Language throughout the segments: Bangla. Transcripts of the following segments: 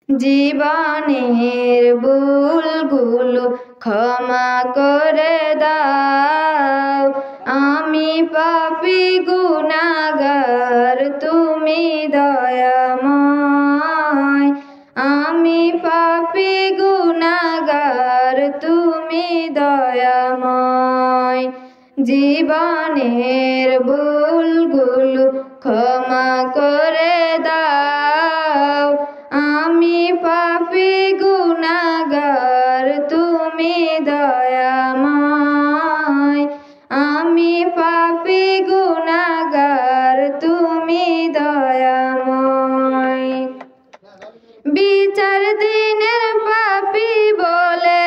জীবনের ভুলগুলো ক্ষমা করে দাও। আমি পাপী গুনাহগার, তুমি দয়াময়। আমি পাপী গুনাহগার, তুমি দয়াময়। জীবনের ভুলগুলো ক্ষমা করে দাও। আমি পাপী গুনাহগার, তুমি দয়াময়। আমি পাপী গুনাহগার, তুমি দয়াময়। বিচার দিনের পাপী বলে,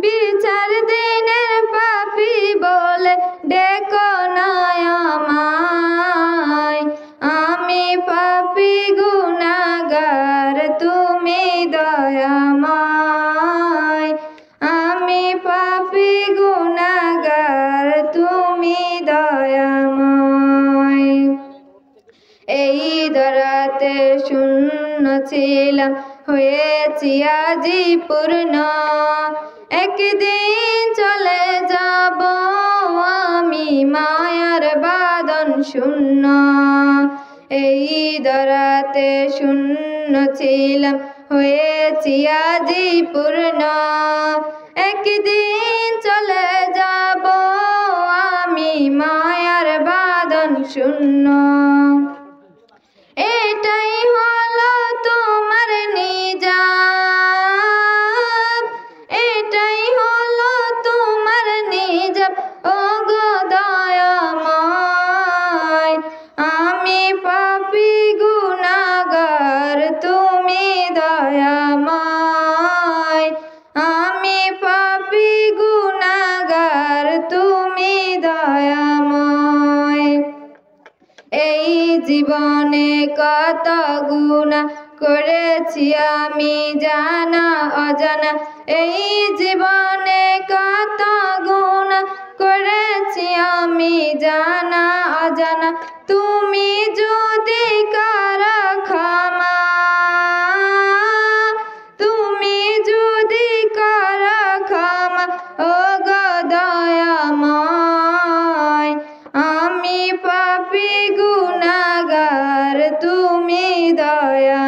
বিচার দিনের পাপী বলে ডেকো না আমায়। আমি পাপী গুনাহগার, তুমি দয়াময়। আমি পাপী গুনাহগার, তুমি দয়াময়। এই দরাতে শূন্য ছিলাম, হয়েছি আজি পূর্ণ। একদিন চলে যাব আমি মায়ার বাঁধন শূন্য। এই দরাতে শূন্য ছিলাম, হয়েছি আজি পূর্ণ। একদিন চলে যাব আমি মায়ার বাঁধন শূন্য। এটাই হলো তোমার নিজাম, এটাই হলো তোমার নিজাম, ওগো দয়াময়। আমি পাপী গুনাহগার, তুমি দয়াময়। আমি পাপী গুনাহগার, তুমি দয়াময়। এই জীবনে কত গুনাহ করেছি আমি জানা অজানা। এই জীবনে কত গুনাহ করেছি আমি জানা অজানা। তুমি যদি করো ক্ষমা, তুমি যদি করো ক্ষমা, ওগো দয়াময়। আমি পাপী গুনাহগার, তুমি দয়া